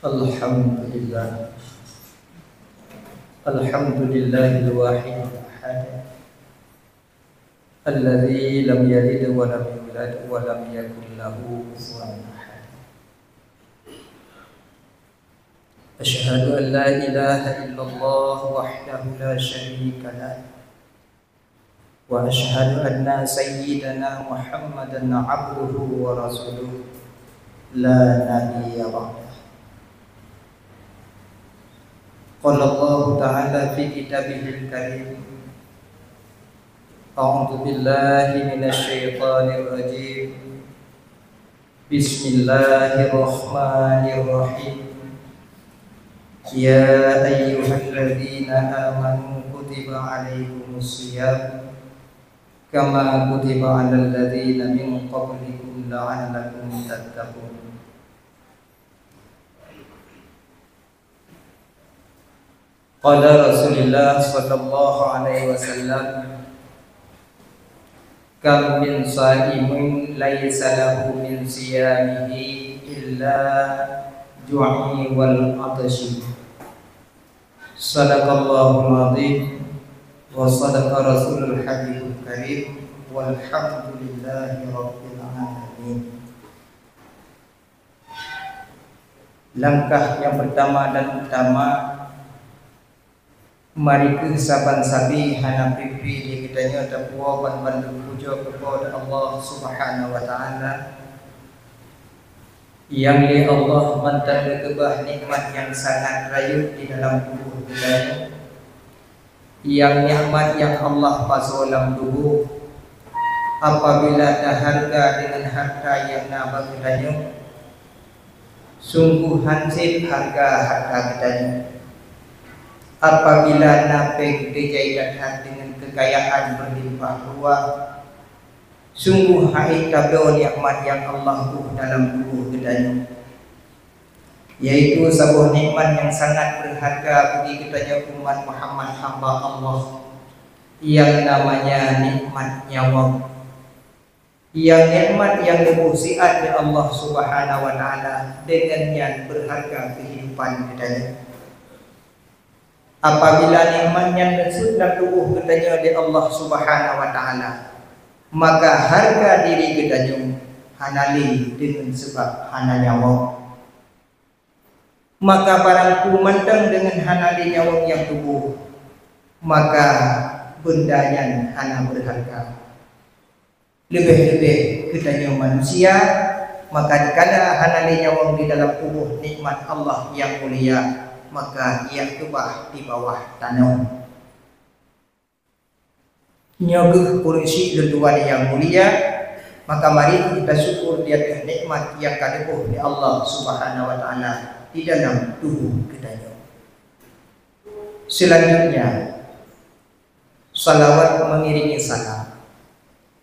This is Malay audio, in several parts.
Alhamdulillah. Alhamdulillahil wahidil ahad. Alladzi lam yalid wa lam yulad wa lam yakul lahu kufuwan ahad. Asyhadu an la ilaha illallah wahdahu la syarika lah. Wa asyhadu anna sayyidana Muhammadan abduhu wa rasuluh la nabiyya ba'dah. Qala Allah Ta'ala fi kitabihil karim. A'udzu billahi minasy syaithanir rajim. Bismillahirrahmanirrahim. Ya ayyuhalladzina amanu kutiba 'alaikumus shiyam kama kutiba 'alal ladzina min qablikum la'allakum tattaqun. Qala Rasulullah sallallahu alaihi wasallam, kam min sha'imin laisa lahu min siyamihi illa ju'i wal 'atashi. Sadaqallahul azim wa sadaqa rasulul habibul karim walhamdulillahi rabbil alamin. Langkah yang pertama dan utama, mari ke saban sabi hana pipi di kitanya tapua bantu puja kepada Allah Subhanahu wa taala yang li Allah mentanda kebah nikmat yang sangat rayut di dalam tubuh kita, yang nikmat yang Allah pasal dalam tubuh apabila daharga dengan harta yang nabag kitanya, sungguh hansip harga harta kitanya. Apabila napeng dijadikan dengan kekayaan berlimpah ruah, sungguh hai kabeh nikmat yang Allah tuh dalam tubuh kita, yaitu sebuah nikmat yang sangat berharga bagi kita umat Muhammad hamba Allah, yang namanya nikmat nyawa, yang nikmat yang dimusiat oleh Allah Subhanahu wa taala dengan yang berharga kehidupan kita. Apabila nikmatnya tersebut dalam tubuh kita oleh Allah Subhanahu wa taala, maka harga diri kita hanali dengan sebab hana nyawa. Maka barang kumandang dengan hanali nyawa yang tubuh, maka bendanya hana berharga. Lebih-lebih kita manusia, maka dikala hanali nyawa di dalam tubuh nikmat Allah yang mulia, maka ia kebah di bawah tanah. Nyoguh kursi lenduan yang mulia, maka mari kita syukur di atas nikmat yang kadebuh di Allah Subhanahu wa taala di dalam tubuh kita. Selanjutnya, salawat mengiringi salam,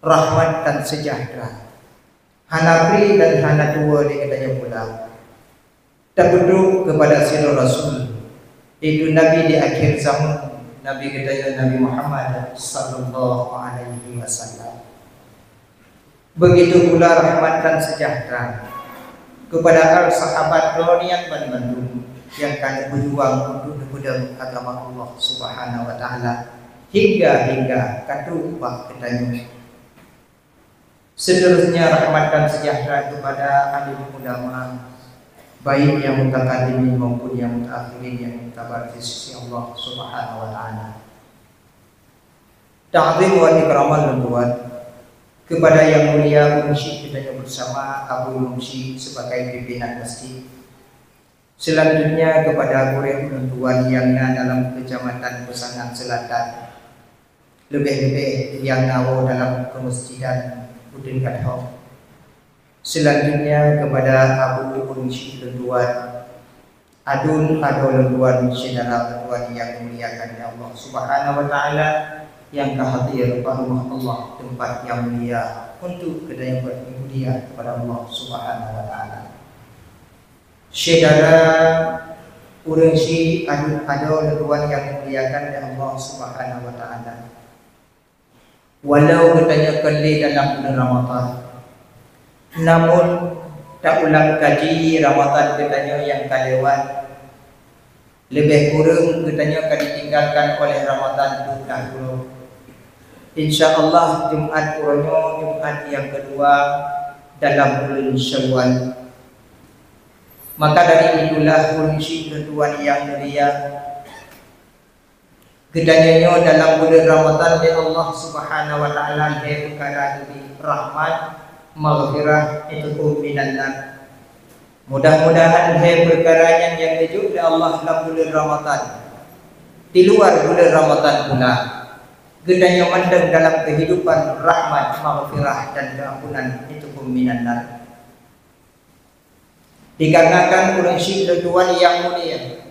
rahmat dan sejahtera hanapri dan hana dua di kita pula terbentuk kepada sirah Rasul, itu Nabi di akhir zaman, Nabi kita Nabi Muhammad sallallahu alaihi wasallam. Begitu pula rahmat dan sejahtera kepada sahabat Ronian ban Bandung yang akan berjuang untuk pedang agama Allah Subhanahu wa taala hingga katu bak ketanya. Seterusnya rahmat dan sejahtera kepada alim ulama, baik yang mutaqaddimin maupun yang mutaakhirin yang mutabar di sisi Allah Subhanahu wa taala. Ta'zim wa ikraman lembuan kepada yang mulia Munsyid kita bersama Abu Munsyid sebagai pimpinan masjid. Selanjutnya kepada murid lembuan yang dalam kecamatan Pesangan Selatan, lebih-lebih yang nawa dalam kemasjidan Udin Kadhau. Selanjutnya kepada Abu Munsyid lenduan adun lenduan saudara lenduan yang dimuliakan oleh Allah Subhanahu wa taala, yang kehadir rumah Allah tempat yang mulia untuk kedaya mulia kepada Allah Subhanahu wa taala. Saudara urang si adun lenduan yang dimuliakan oleh Allah Subhanahu wa taala. Walau katanya kali dalam bulan Ramadan, namun tak ulang kaji Ramadan katanya yang kalewat, lebih kurang katanya akan ditinggalkan oleh Ramadan itu dahulu. InsyaAllah Jumat uronyo Jumat yang kedua dalam bulan Syawal. Maka dari itulah kunci ketuan yang mulia, kedanyanya dalam bulan Ramadan di Allah Subhanahu wa taala lebih perkara lebih rahmat, maghfirah itu minallah. Mudah-mudahan perkara yang dijuk di Allah dalam bulan Ramadan, di luar bulan Ramadan pula, gedanya mandang dalam kehidupan rahmat, maghfirah dan keampunan itu minallah. Dikarenakan bulan Syawal Tuhan yang mulia,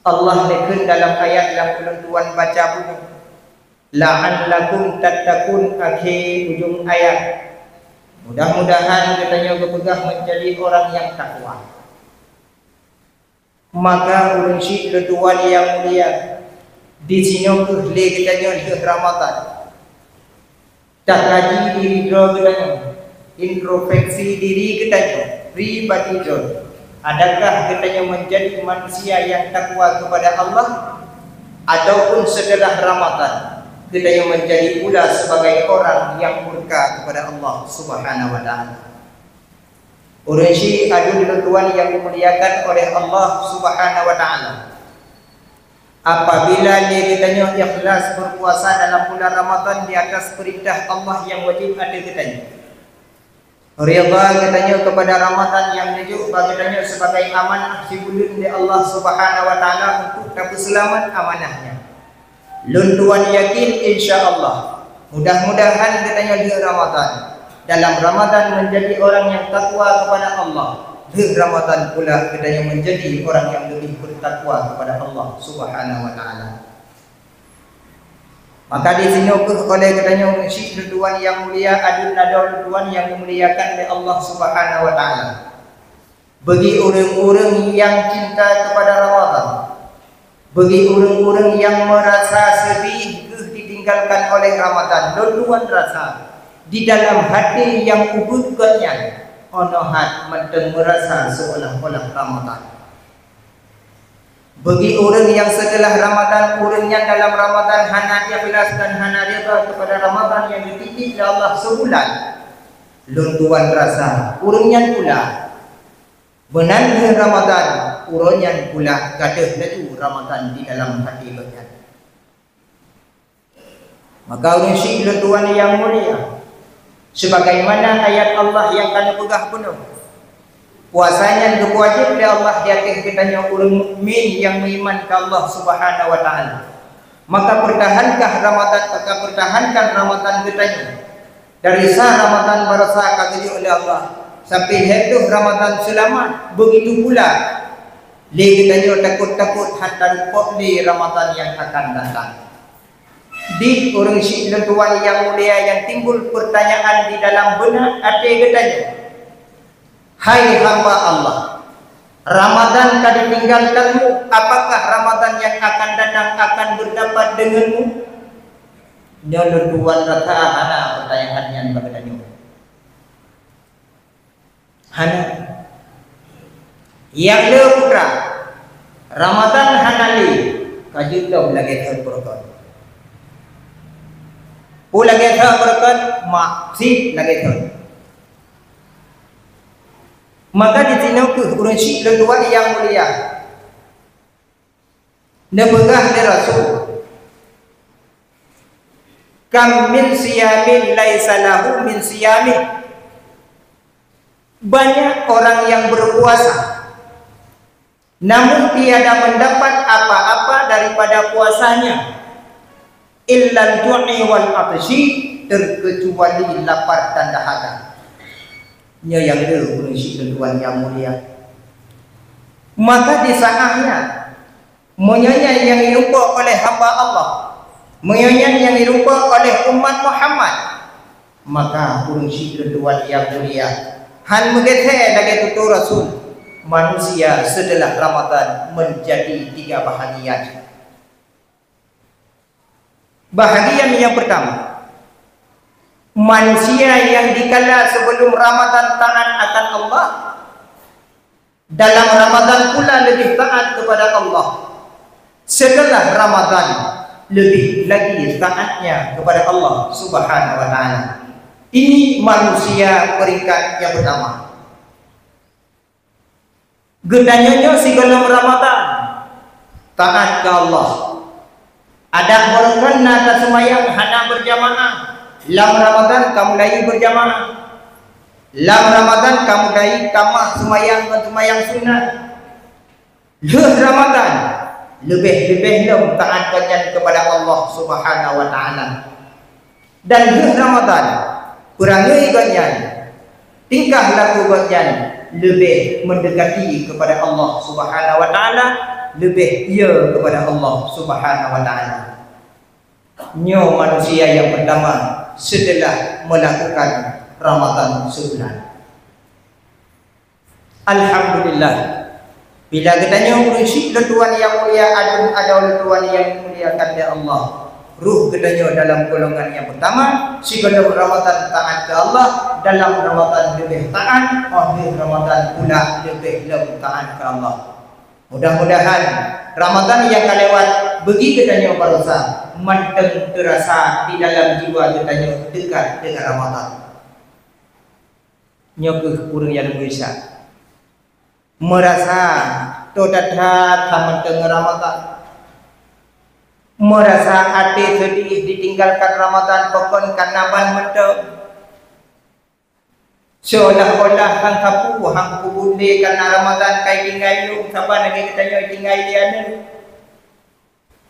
Allah lekun dalam ayat yang bulan Tuhan baca pun, la'allakum tattaqun, akhir ujung ayat. Mudah-mudahan katanya berpegang menjadi orang yang takwa. Maka bulan Syawal Tuhan yang mulia di sini boleh katanya di Ramadan. Tak kaji diri katanya, introspeksi diri katanya, pribadi diri. Adakah katanya menjadi manusia yang takwa kepada Allah, ataupun setelah Ramadan katanya menjadi pula sebagai orang yang murka kepada Allah Subhanahu wa taala. Orang Syiah adu Tuhan yang dimuliakan oleh Allah Subhanahu wa taala. Apabila dia katanya ikhlas berpuasa dalam bulan Ramadan di atas perintah Allah yang wajib ada katanya, rida katanya kepada Ramadan yang dijuk katanya sebagai amanah si bulan di Allah Subhanahu wa taala untuk dapat selamat amanahnya. Lun tuan yakin insyaallah mudah-mudahan katanya di Ramadan, dalam Ramadan menjadi orang yang takwa kepada Allah, di Ramadan pula katanya menjadi orang yang lebih bertakwa kepada Allah Subhanahu wa taala. Maka di sini oleh katanya Syekh Tuhan yang mulia, adun nador Tuhan yang memuliakan oleh Allah Subhanahu wa taala. Bagi orang-orang yang cinta kepada Ramadan, bagi orang-orang yang merasa sedih ditinggalkan oleh Ramadan, dan Tuhan rasa di dalam hati yang ubud katnya onohat menteng merasa seolah-olah Ramadan. Bagi orang yang setelah Ramadan, orangnya dalam Ramadan hana ikhlas dan hana rida kepada Ramadan yang dititip oleh Allah sebulan, luntuan rasa orangnya pula menanti Ramadan, orangnya pula gadah itu Ramadan di dalam hati banyak. Maka orang Syekh luntuan yang mulia, sebagaimana ayat Allah yang kami pegah penuh, puasanya itu wajib oleh Allah di atas kitanya orang mukmin yang beriman ke Allah Subhanahu wa taala. Maka pertahankan Ramadan kitanya. Dari sah Ramadan berasa kagak oleh Allah sampai hidup Ramadan selamat. Begitu pula li kitanya takut-takut hantar di Ramadan yang akan datang. Di orang Syekh Tuhan yang mulia yang timbul pertanyaan di dalam benak hati kitanya, hai hamba Allah, Ramadan kan ditinggalkanmu, apakah Ramadan yang akan datang akan berdapat denganmu? Nyolot Tuhan kata hana pertanyaan yang bertanya. Hana yang le putra Ramadan hana li kajutau lagi terberkat. Lagi terberkat maksud lagi ter. Maka di sini orang Syekh Tuhan yang mulia nebegah dari Rasul, kam min siyamin laisa lahu min siyamin. Banyak orang yang berpuasa namun tiada mendapat apa-apa daripada puasanya, illal ju'i wal atshi, terkecuali lapar dan dahaga. Nya yang dulu Syekh Tuhan yang mulia. Maka di saatnya menyanyi yang dilupa oleh hamba Allah, menyanyi yang dilupa oleh umat Muhammad, maka Syekh Tuhan yang mulia han mengethe lagi tutur Rasul, manusia setelah Ramadan menjadi 3 bahagian. Bahagian yang pertama, Manusia yang dikala sebelum Ramadan taat akan Allah, dalam Ramadan pula lebih taat kepada Allah. Setelah Ramadan lebih lagi taatnya kepada Allah Subhanahu wa taala. Ini manusia peringkat yang pertama. Gedanyanya sebelum Ramadan taat ke Allah. Ada orang nak semayang hendak berjamaah. Lam Ramadan kamu mulai berjamaah. Lam Ramadan kamu mulai kamah semayang sunat. Leh Ramadan lebih taat kepada Allah Subhanahu wa taala. Dan leh Ramadan kurangi ganyan, tingkah laku ganyan lebih mendekati kepada Allah Subhanahu wa taala, lebih ia kepada Allah Subhanahu wa taala. Nyo manusia yang pertama setelah melakukan Ramadan sebulan. Alhamdulillah, bila katanya berisi letuan yang mulia, ada letuan yang mulia kata Allah, ruh katanya dalam golongan yang pertama, sebelum Ramadan taat ke Allah, dalam Ramadan lebih taat, akhir Ramadan pula lebih taat ke Allah. Mudah-mudahan Ramadan yang akan lewat bagi katanya barusan manteng terasa di dalam jiwa katanya dekat dengan Ramadan. Nyokeh kurang yang bisa merasa todathat manteng Ramadan, merasa hati sedih ditinggalkan Ramadan pokon karena ban menteng. Seolah-olah hang kapu hang kubule karena Ramadan kai tinggai lu sabar lagi katanya tinggai dia ni.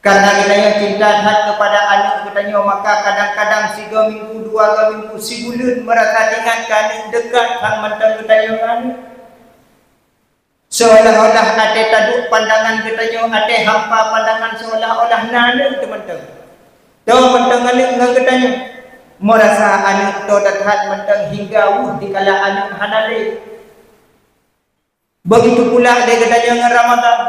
Karena katanya cinta hat kepada anak katanya, maka kadang-kadang 3 minggu 2 minggu sebulan merasa ingatkan dekat hang mentang katanya kan. Seolah-olah ada taduk pandangan katanya, ada hampa pandangan seolah-olah nana teman-teman. Tahu mentang anak ngan katanya merasa anak to dathat mentang hingga dikala anak hanale. Begitu pula dia katanya dengan Ramadan.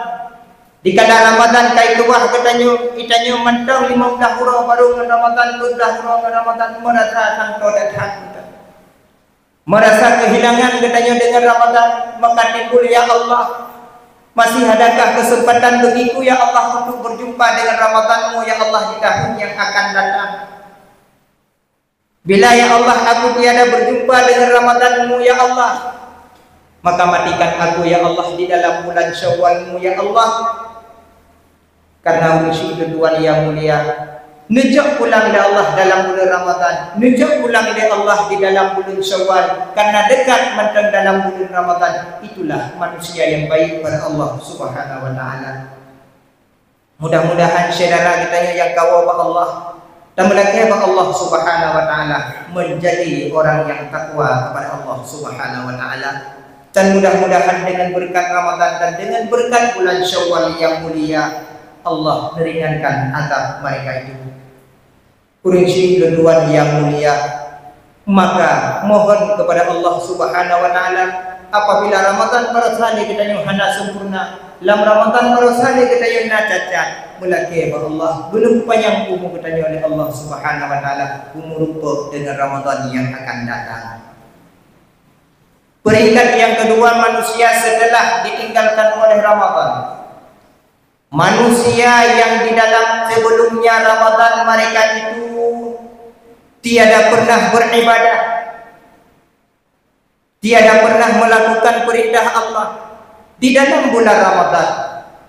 Dikala Ramadan kai keluar katanya itanya mentang 15 hurau baru dengan Ramadan, 12 hurau dengan Ramadan, merasa sang to dathat. Merasa kehilangan katanya dengan Ramadan, maka timbul ya Allah, masih adakah kesempatan bagiku ya Allah untuk berjumpa dengan Ramadanmu ya Allah di tahun yang akan datang. Bila ya Allah aku tiada berjumpa dengan Ramadanmu ya Allah, maka matikan aku ya Allah di dalam bulan Syawalmu ya Allah. Karena urusi keduaan yang mulia, nejak pulang ya Allah dalam bulan Ramadan, nejak pulang ya Allah di dalam bulan Syawal, karena dekat mentang dalam bulan Ramadan. Itulah manusia yang baik kepada Allah Subhanahu wa taala. Mudah-mudahan saudara kita yang kawal Allah dan melangkah Allah Subhanahu wa taala menjadi orang yang takwa kepada Allah Subhanahu wa taala. Dan mudah-mudahan dengan berkat Ramadan dan dengan berkat bulan Syawal yang mulia, Allah meringankan azab mereka itu. Kunci keduaan yang mulia, maka mohon kepada Allah Subhanahu wa taala apabila Ramadan parasani kita yang hendak sempurna, lam Ramadan parasani kita yang nak cacat, melaki Allah belum panjang umur kita oleh Allah Subhanahu wa taala umur dengan Ramadan yang akan datang. Peringkat yang kedua manusia setelah ditinggalkan oleh Ramadan, manusia yang di dalam sebelumnya Ramadan mereka itu tiada pernah beribadah, tiada pernah melakukan perintah Allah. Di dalam bulan Ramadan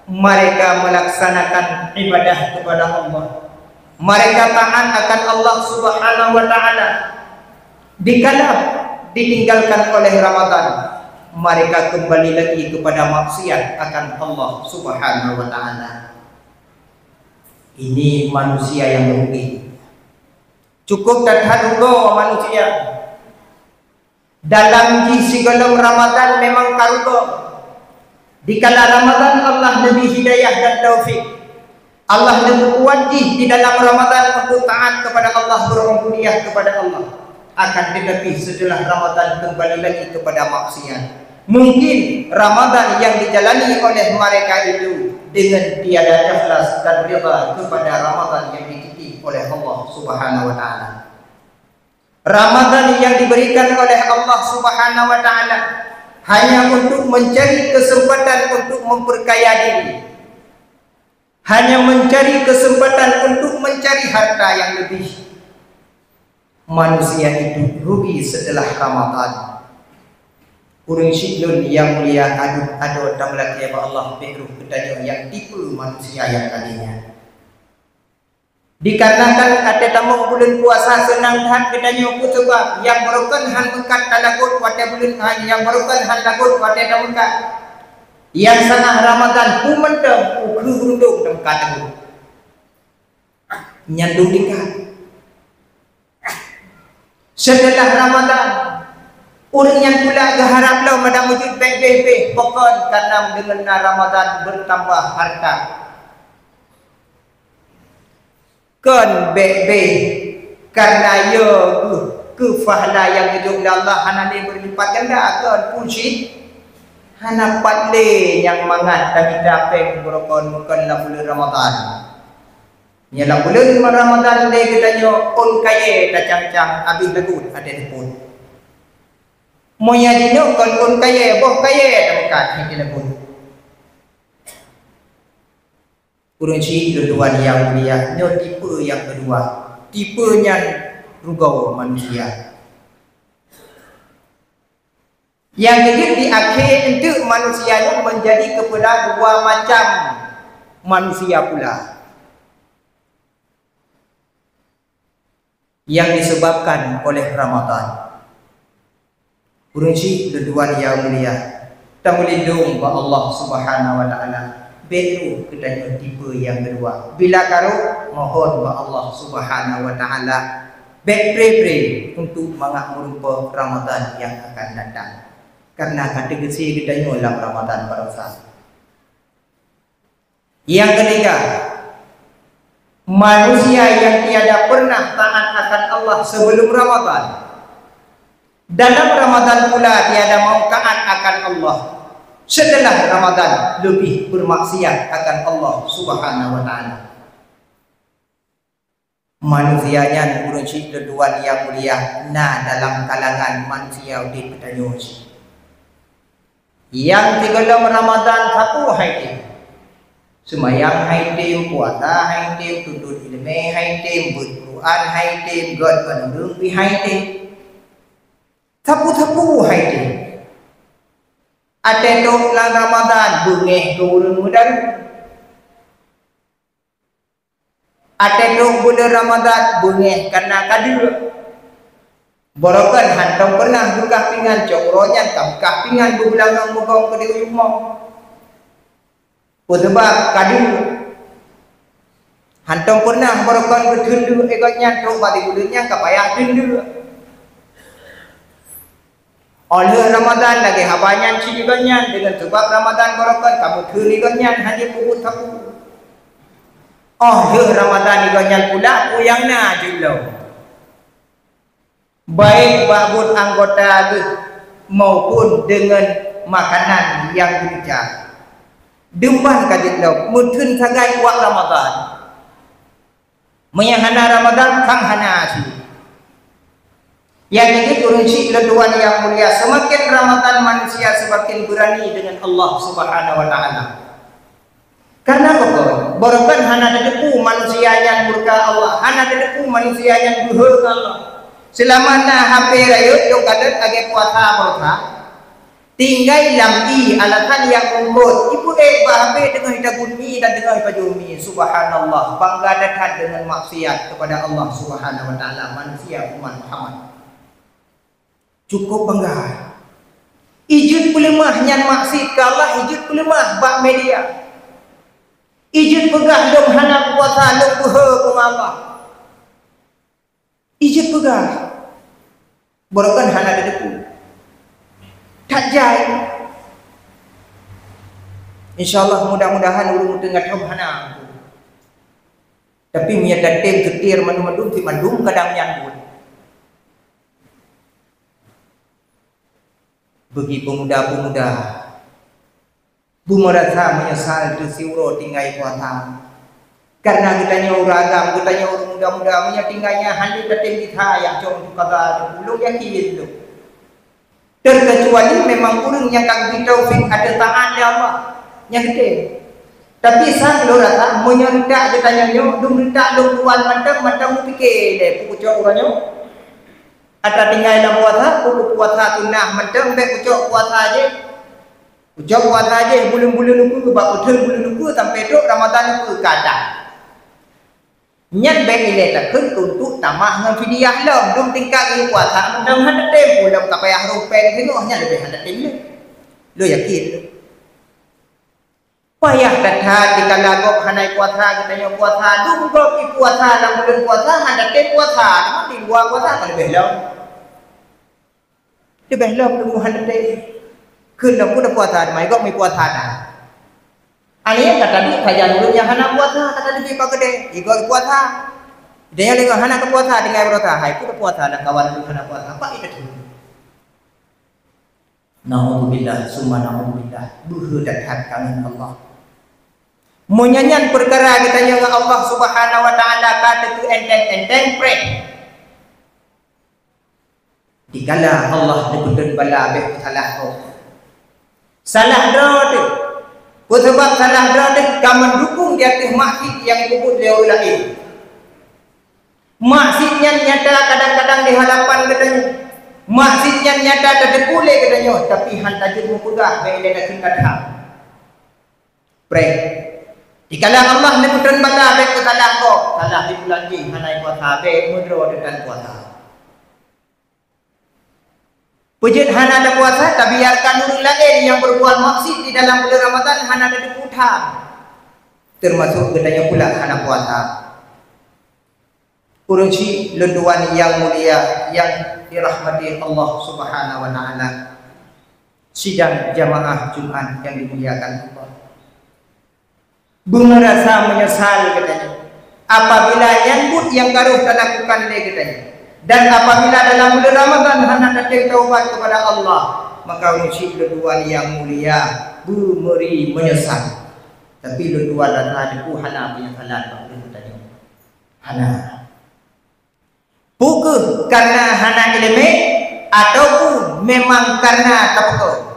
mereka melaksanakan ibadah kepada Allah, mereka taat akan Allah Subhanahu wa taala. Dikala ditinggalkan oleh Ramadan, mereka kembali lagi kepada maksiat akan Allah Subhanahu wa taala. Ini manusia yang merugi. Cukup datang dulu manusia dalam segala Ramadan memang karugo. Dikala Ramadan Allah lebih hidayah dan taufik, Allah lebih wajib di dalam Ramadan untuk taat kepada Allah, berubudiyah kepada Allah. Akan tetapi setelah Ramadan kembali lagi kepada maksiat. Mungkin Ramadan yang dijalani oleh mereka itu dengan tiada ikhlas dan rida kepada Ramadan yang diikuti oleh Allah Subhanahu wa taala. Ramadan yang diberikan oleh Allah Subhanahu wa taala hanya untuk mencari kesempatan untuk memperkaya diri, hanya mencari kesempatan untuk mencari harta yang lebih. Manusia itu rugi setelah Ramadan. Urang syidun yang mulia adu tamlat ya Allah beruh kedanyo yang tipu manusia yang kalinya. Dikarenakan ada tamu bulan puasa senang tahan kedanyo ku sebab yang merukan han bekat talagut pada bulan yang merukan han lagut pada tamukat. Yang sangat Ramadan ku mendem ku kerundung dalam kataku. Nyandung dekat. Setelah Ramadan orang yang pula berharap lo madam wujud baik-baik pokok karena dengan Ramadan bertambah harta. Kan baik-baik karena yo ke fahla yang hidup Allah hanane berlipat ganda kan punci hana patle yang mangat tapi dapat berokon bukan la bulan Ramadan. Nyala bulan Ramadan le kedanyo on kaye da cang-cang abis lagut ada pun. Moya dino kon kaya boh kaya dekat hati lagun. Urang si kedua yang mulia, nyo tipe yang kedua, tipenya rugau manusia. Yang kedua di akhir itu manusia menjadi kepada dua macam manusia pula. Yang disebabkan oleh Ramadan. Urang si kedua yang mulia, tamulindung ba Allah Subhanahu wa taala. Beru kedanyo tipe yang kedua. Bila karo mohon ba Allah Subhanahu wa taala pre untuk mengamurumpa Ramadan yang akan datang. Karena kategori kedanyo dalam Ramadan barusan. Yang ketiga, manusia yang tiada pernah taat akan Allah sebelum Ramadan. Dalam Ramadan pula tiada mau taat akan Allah. Setelah Ramadan lebih bermaksiat akan Allah Subhanahu wa taala. Manusianya urang si kedua yang mulia dalam kalangan manusia di kedanyo. Yang tiga Ramadan satu haiti. Semayang haiti, puasa haiti, tuntut ilmu haiti, berquran haiti, god panurung pi haiti. Tapu haiti. Ada bulan Ramadan bungeh turun mudan. Ada bulan Ramadan bungeh karena kadir. Borokan hantong pernah buka pingan cokronya kam pingan bulang mugong ke di rumah. Sebab kadir. Hantong pernah borokan bertundu ekotnya truk bagi bulannya kapayah tundu. Oleh Ramadan lagi habanyan ciganyan dengan sebab Ramadan barakan kamu thuriganyan hanya puput tapu. Ramadan iganyan pula puyangna julo. Baik babut anggota maupun dengan makanan yang bijak. Demban kaditlo mutun sagai wak Ramadan. Menyahana Ramadan kang hana si. Yang ini kunci keduaan yang mulia. Semakin Ramadan manusia semakin berani dengan Allah Subhanahu wa taala. Karena apa? Bukan hanya dedepu manusia yang murka Allah, hanya dedepu manusia yang durhaka Allah. Selama HP rayut yang kadet age puasa berkah. Tinggal lambi alatan yang umbut. Ibu bahabe dengan hidagun mi dan dengan pajumi. Subhanallah, bangga datang dengan maksiat kepada Allah Subhanahu wa taala manusia umat Muhammad. Cukup bangga. Ijud pulemah nyan maksud ke Allah, ijud pulemah bak media. Ijud pegah dom hana puasa dom buha pengapa. Ijud pegah. Borokan hana dedepu. Tak jai. InsyaAllah mudah-mudahan ulung tengah tahu hana. Tapi miat datem ketir madu-madu ti madum kadang nyambut. Bagi pemuda-pemuda bu merasa menyesal tu siuro tinggai puasa Karena kitanya orang agam, kitanya orang muda-muda punya tinggalnya hanya dating kita yang cuma kata belum yakin tu. Terkecuali memang orang yang kagum taufik ada taat ya Allah yang gede. Tapi sang lo rasa menyerta kitanya nyo, dum minta dum tuan macam fikir deh pucuk orangnya. Ada tinggal dalam puasa tunah macam pucuk puasa aje. Pucuk puasa aje bulan-bulan lupa bab betul bulan lupa sampai tu Ramadan lupa kata. Nyat baik ile tak kun untuk tamah dengan fidyah lom dum tingkat ini puasa mendam handa tempo lom tak payah rupen tengok hanya lebih handa tempo lo yakin lo payah datang di kala kok hanai puasa katanya puasa dum kok di puasa dalam bulan puasa handa tempo puasa di luar puasa kan lebih lom dum handa tempo kun lom pun puasa mai kok mi puasa dah. Alih kata dia kajian dulu yang hana puasa kata lebih pak gede, ikut puasa. Dia yang lagi hana ke puasa dengan berota, hai pun puasa dan kawan dulu hana puasa apa itu? Nauzubillah, summa nauzubillah, berhadapan dengan Allah. Menyanyian perkara kita dengan Allah Subhanahu Wa Taala kata tu enteng pray. Dikala Allah diberi bala salah doa. Sebab salah berada kamu mendukung di atas maksud yang disebut oleh lain. Maksudnya nyata kadang-kadang di hadapan katanya. Maksudnya nyata terdekulih katanya. Tapi hantar judul mempegah bila nak tingkat hal. Pray. Dikala Allah menemukan bala baik salah kau. Salah di bulan ini hanai puasa baik mudra dengan puasa. Pujit hana ada puasa, tapi biarkan orang lain yang berbuat maksud di dalam bulan Ramadan hana ada diputang. Termasuk katanya pula hana puasa. Urusi lenduan yang mulia yang dirahmati Allah Subhanahu Wa Taala. Sidang jamaah Jumat yang dimuliakan Allah. Merasa menyesal katanya. Apabila nyambut yang garuh dan lakukan dia katanya. Dan apabila dalam bulan Ramadan hendak datang taubat kepada Allah, maka unsur leduan yang mulia beri menyesal. Tapi leduan dan hadiku hana penyesalan pada tadi. Hana. Bukan karena hana ilmu ataupun memang karena tapuk.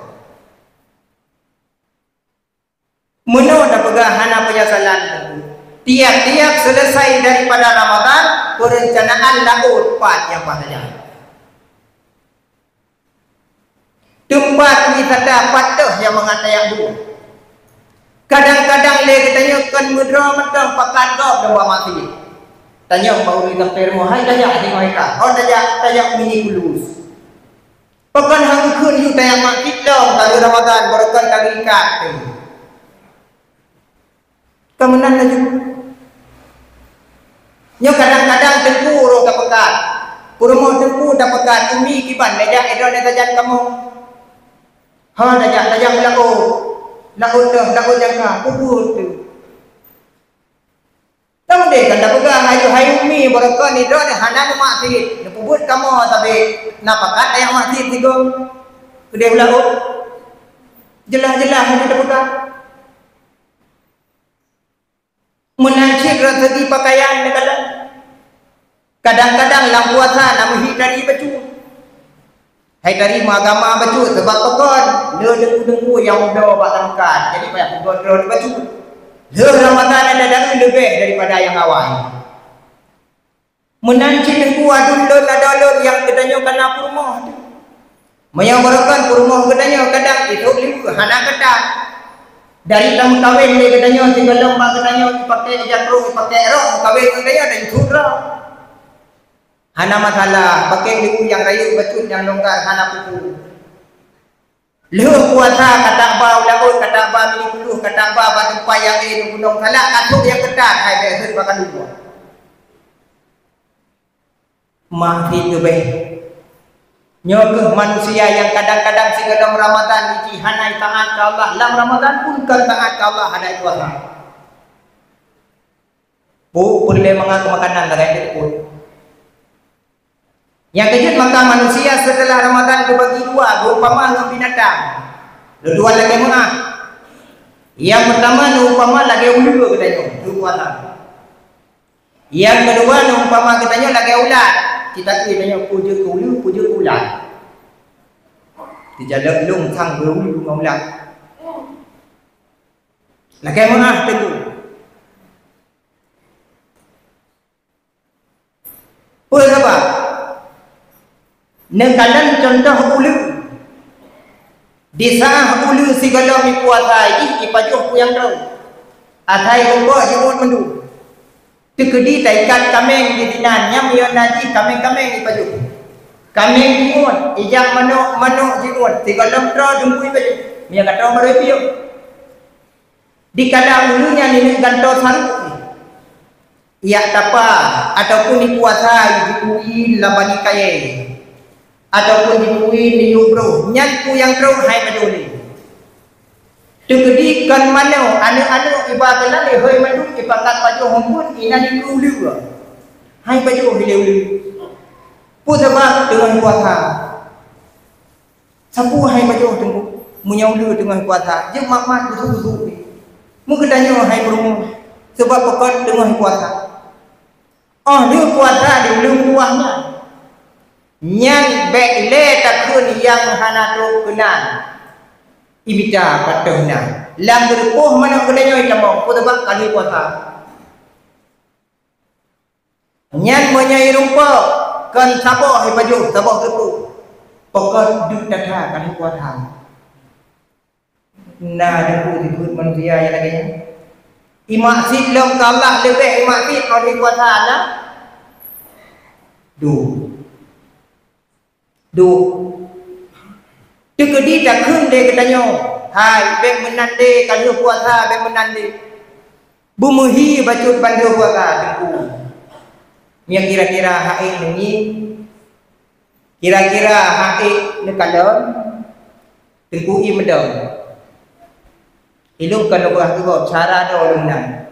Menurut apakah hana penyesalan tiap-tiap selesai daripada Ramadan perencanaan laut part yang bahaya. Tempat wisata patah yang mengatai yang dulu. Kadang-kadang dia katanya kan mudra macam pakan kau dan buat mati. Tanya baru kita permo hai tanya di mereka. Oh tanya mini kulus. Pakan hang kun yu tayang mati dong kalau Ramadan berkan kali ikat. Kemenan lagi. Nyo kadang-kadang tengku orang tak pekat. Purmo tengku tak pekat. Umi kiban lejak edon etajan kamu. Ha dajak laku. Laku jangka kubur tu. Tahu deh kan tak pekat hayu umi berkan edon hanan maksud. Kubur kamu tapi nak pekat yang maksud tiga. Kedai laku. Jelas-jelas hanya tak pekat. Menancik rezeki pakaian kadang-kadang dalam puasa nak menghindari baju. Hai dari agama baju sebab pekon le dengku yang muda buat tangkat. Jadi payah pekon baju. Le Ramadan ada lebih daripada yang awal. Menancik dengku adun yang kedanya kena rumah. Menyambarkan rumah kedanya kadang itu limu hana ketat. Dari tamu kawin dia katanya tinggal lembak katanya pakai jakro pakai rok kawin katanya dan sudra. Hana masalah pakai liku yang rayu becut yang longgar hana putu. Leh puasa kata ba ulah kata ba mini puluh kata ba batu payang ini gunung salah katuk yang ketat hai biasa pakai dua. Maafin tu baik. Nyokuh manusia yang kadang-kadang si dalam Ramadan iki hanai taat ke Allah, dalam Ramadan pun kan taat ke Allah hanai puasa. Boleh mengaku makanan lain itu pun. Yang kejut maka manusia setelah Ramadan dibagi dua, umpama dengan binatang. Dua lagi mana? Yang pertama umpama lagi ulu katanya, puasa. Yang kedua umpama katanya lagi ulat, kita tanya puja ke ulu, puja ke ulat. Dijalak lung thang berulu ulat. Lagi mana tengok. Apa sebab? Nengkalan contoh ulu. Di saat ulu segala mi puasa ini ipajuh yang tahu. Atai rumah jemut mendu. Tekedi taikat kameng di tinan nyam yo naji kameng-kameng ipajuh. Kameng jemut, ijak manuk jemut. Segala tro dungkui ipajuh. Mia kata baru piyo. Di kada ulunya ni ganto saruk. Ia tapa ataupun di puasa dikui labani kaye ataupun dikui ni yubro nyatku yang terus hai paduli tekedi kan mano anu ibadalah le hoi madu ibakat paju hompun ina di ulu hai paju hileu pu sebab dengan puasa sapu hai paju tunggu munyaulu dengan puasa je mak butuh mu kedanyo hai berumu sebab pekat dengan puasa. Oh dia puasa di belum tuahnya. Nyan bekle takun yang hanato kenan. Ibita patahna. Lam berpuh mana kenanya itamo potebak kali puasa. Nyan menyai rupa kan sabah hai baju sabah kepu. Pokok duk datha kali puasa. Nah depu ikut manusia yang lagi. Imak silom kalah lebih imak sit kalau di puasa lah. Du. Tekedi tak kun de katanya. Hai, bek menan de kalau puasa bek menan de. Bumuhi bacut bandu puasa tengku. Mia kira-kira hae nengi. Kira-kira hae nekalon. Tengku i medang. Ilung kan buah tu cara do lungnan.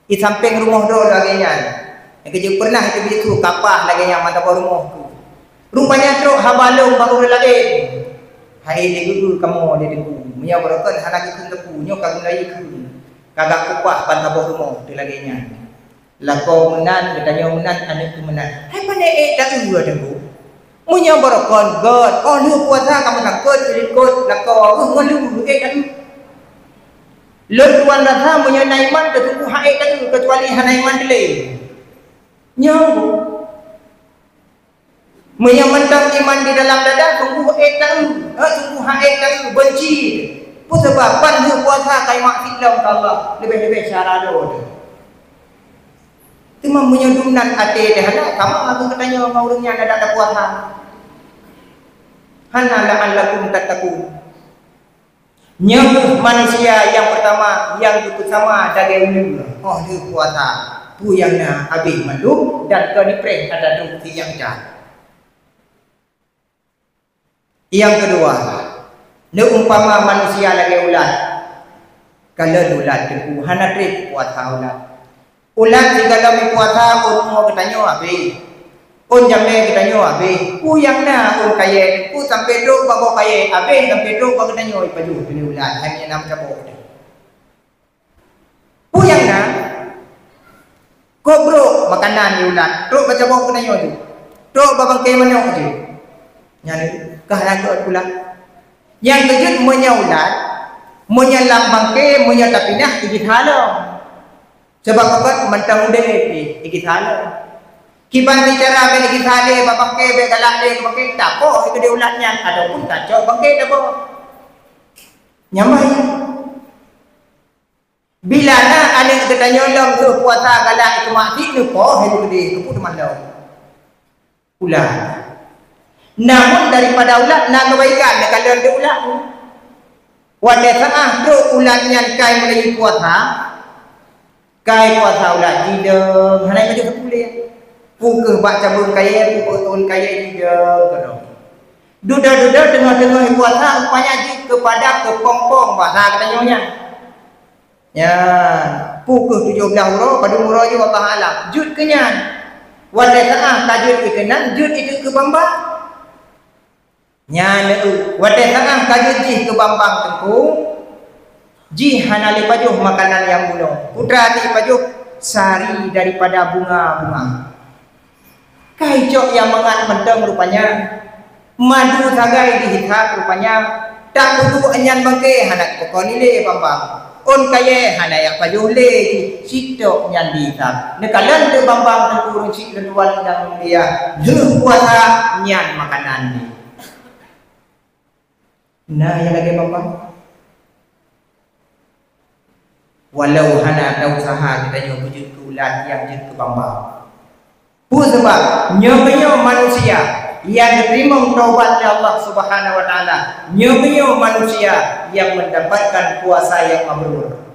I samping rumah do laginya. Yang kerja pernah itu begitu kapah laginya mata rumah tu. Rupanya truk habalung baru lagi. Hai dia dulu kamu dia tengku. Mia berokan hanak ikun tepu nyo kagum lagi kun. Kagak kupah pan tabah rumah tu laginya. Lako menan katanya menan anak tu menan. Hai pandai dak dua tengku. Munya berokan god. Oh lu puasa kamu takut ikut lako ngelu dak Lord tuan rasa punya naiman ketunggu haid kan kecuali hanaiman dele. Nyau. Punya mentang iman di dalam dada tunggu haid kan, tunggu haid kan benci. Pu sebab pan puasa kai maksud dalam Allah lebih-lebih cara do. Cuma punya dumnan ate deh ada kamu aku katanya ngurungnya ada puasa. Hana la'allakum tattaqun. Nyawa manusia yang pertama yang bersama daging ulu. Oh dia puasa. Tu yang nak habis mandu dan kenipreh ada tu yang jahat. Yang kedua, ne umpama manusia lagi ulat. Kalau ulat tu hana trip puasa ulat. Ulat segala mi puasa pun mau bertanya habis. Pun jamnya kita nyawa habis. Ku yang na pun kaya. Ku sampai duduk bawa kaya. Habis sampai duduk bawa kita nyawa. Ipaju pilih ulat. Hanya nama cabut. Ku yang na. Kau bro makanan di ulat. Duduk baca bawa kita nyawa tu. Duduk bawa kaya mana tu. Yang kahlah tu ulat. Yang kejut punya ulat. Punya lambang kaya. Punya tapinah. Ikit halau. Sebab apa? Mentang udah ikit halau. Kiban bicara bagi kita le babake be galak le babake tapo itu dia ulatnya ataupun kacau bangke tapo nyamai bila na ane kita nyolong tu puasa galak itu mati tu po itu dia tu teman lau ulat namun daripada ulat nak kebaikan nak kalau dia ulat wadah tengah tu ulatnya kai mulai puasa ulat jideng hanai baju kepulih pukul baca cabung kaya, pukul tahun kaya juga kalau duda-duda tengah-tengah puasa rupanya ji kepada kepompong bahasa katanya ya pukul 17 euro pada murah juga Allah Alam jud kenyan wadah tengah tajud ikenan jud itu ke bambang nyan wadah tengah tajud ji ke bambang tengku ji hanali pajuh makanan yang bunuh putra ni pajuh sari daripada bunga-bunga. Kaicok yang mengat mendeng rupanya, madu tagai dihitat rupanya, tak duduk anyan bangke hanak kokonile bambang. On kaya hana yang pajole sitok nyan dihitat. Nekalan de bambang terkurung si keduan yang dia, puasa nyan makanan ni. Nah yang lagi bambang. Walau hana tau usaha kita nyoba wujud ke ulat yang wujud ke bambang. Sebab nyoba manusia yang diterima taubat Allah Subhanahu wa taala, nyoba manusia yang mendapatkan puasa yang mabrur.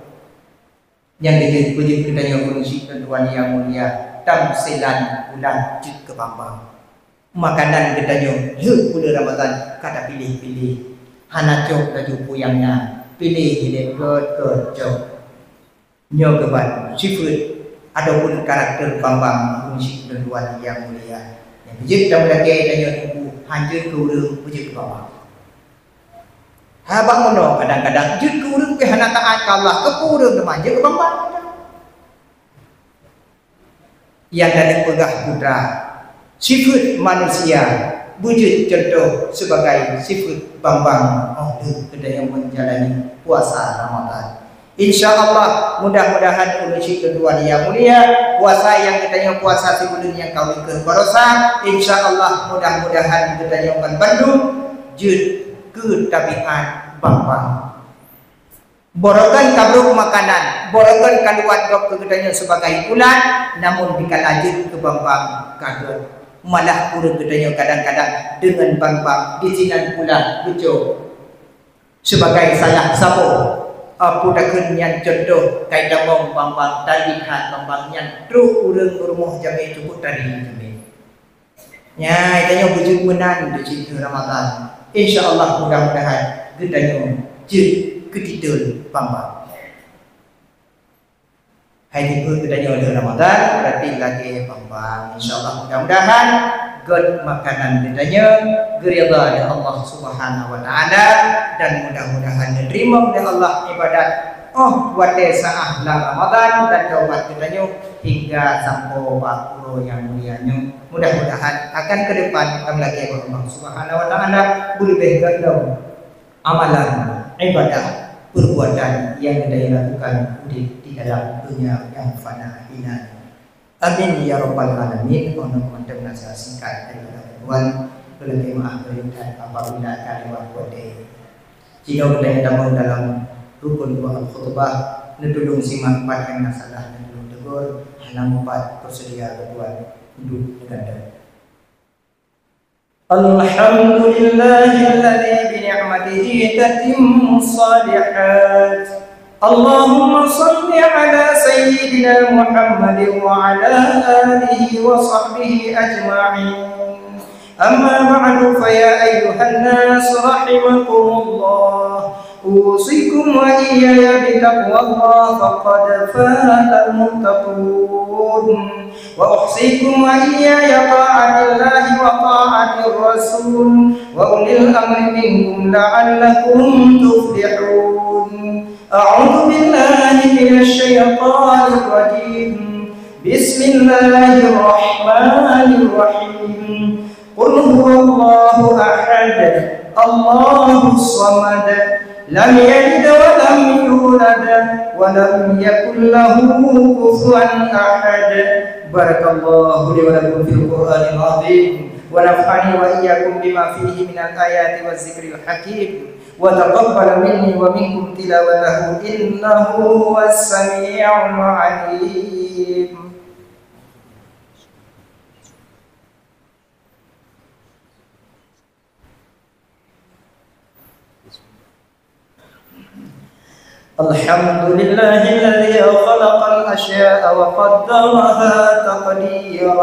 Yang wujud kita nyoba manusia Tuhan yang mulia, tamsilan ulat wujud ke bambang. Makanan kita nyoba bulan Ramadan kata pilih-pilih. Hana cok laju puyangnya, pilih hidup ke nyo kebat sifat ataupun karakter bambang musik dan tuan yang mulia yang bijak dan lagi dan nyo tunggu hancur ke urang bijak ke bambang habang mono kadang-kadang jut ke urang ke hana taat ke Allah ke urang manja ke bambang yang dari pegah putra sifat manusia wujud contoh sebagai sifat bambang kedai yang menjalani puasa Ramadan. InsyaAllah mudah-mudahan urusi kedua yang mulia, puasa yang katanya puasa sebelum yang kau ke barosa, InsyaAllah mudah-mudahan katanya Bandung jud ke tabiat bambang. Borokan kabruk makanan, borokan kaluat gop ke katanya sebagai ulat, namun dikalajut ke bambang kaget. Malah kurang katanya kadang-kadang dengan bambang dizinan pula bejo sebagai salah sabo. Pudakan yang contoh kai damong bambang tali hat bambang yang truk urang rumah jami cukup tadi jami. Nya itanya wujud menan di situ Ramadan. Insyaallah mudah-mudahan gedanya jid ketidul bambang. Hai tipu gedanya di Ramadan berarti lagi bambang. Insyaallah mudah-mudahan god makanan gedanya geridha dari Allah Subhanahu wa taala dan mudah-mudahan diterima oleh Allah ibadat buat saat Ramadan dan taubat kita hingga sampai waktu yang mulianya. Mudah-mudahan akan ke depan kita lagi Allah Subhanahu wa taala berlebih gandum amalan ibadah perbuatan yang kita lakukan di dalam dunia yang fana ini. Amin ya rabbal alamin. Mohon maaf nasihat singkat daripada Tuhan. Berlebih maaf dan apabila kalimat kode. Jika kita datang dalam rukun dua khutbah, nedulung simak 4 yang salah dan nedulung tegur, halam 4 bersedia berbuat duduk dengan Alhamdulillahilladzi bi ni'matihi tatimmu shalihat. Allahumma salli ala sayyidina Muhammad wa ala alihi wa sahbihi ajma'in. Amma ba'du fa ya ayyuhan nas rahimakumullah. Usikum wa iyaya bi taqwallah faqad fatal muttaqun. Wa uhsikum wa iyaya ta'atillahi wa ta'atir rasul wa ulil amri minkum la'allakum tuflihun. A'udzu billahi minasy syaithanir rajim. Bismillahirrahmanirrahim. Qul huwallahu ahad, Allahus samad, lam yalid wa lam yulad wa lam yakul lahu kufuwan ahad. Barakallahu li wa lakum fil Qur'anil azim wa nafa'ani wa iyyakum bima fihi minal ayati waz zikril hakim. Wa taqabbal minni wa minkum tilawatahu innahu was-sami'ul 'alim. Alhamdulillahilladzi khalaqal asya'a wa qaddaraha taqdira.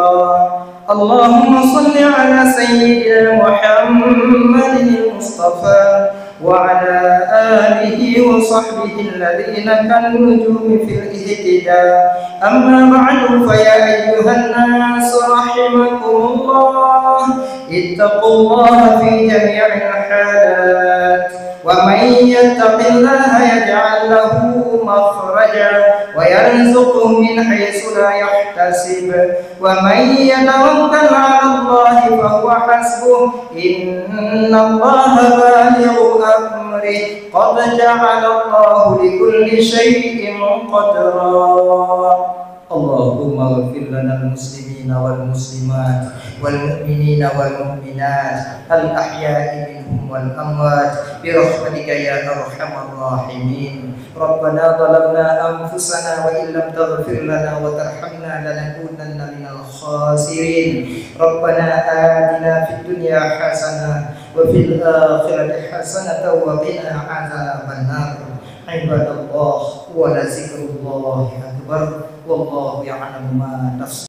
Allahumma salli ala sayyidina Muhammadin al-Mustafa wa ala alihi wa sahbihi alladhina kanu nujumi fil ihtida. Amma ba'du fa ya ayyuhan nas rahimakumullah. Ittaqullaha fi jami'il halat. Wa man yattaqillaha yaj'al lahu makhraja مخرجا ويرزقه من حيث لا يحتسب ومن يتوكل على الله فهو حسبه إن الله بالغ أمره قد جعل الله لكل شيء قدرا. اللهم اغفر لنا المسلمين والمسلمات والمؤمنين والمؤمنات الأحياء منهم والأموات برحمتك يا أرحم الراحمين. ربنا ظلمنا أنفسنا وإن لم تغفر لنا وترحمنا لنكونن من الخاسرين. ربنا آتنا في الدنيا حسنة وفي الآخرة حسنة وقنا عذاب النار. عباد الله ولذكر الله أكبر والله يعلم ما تصنعون.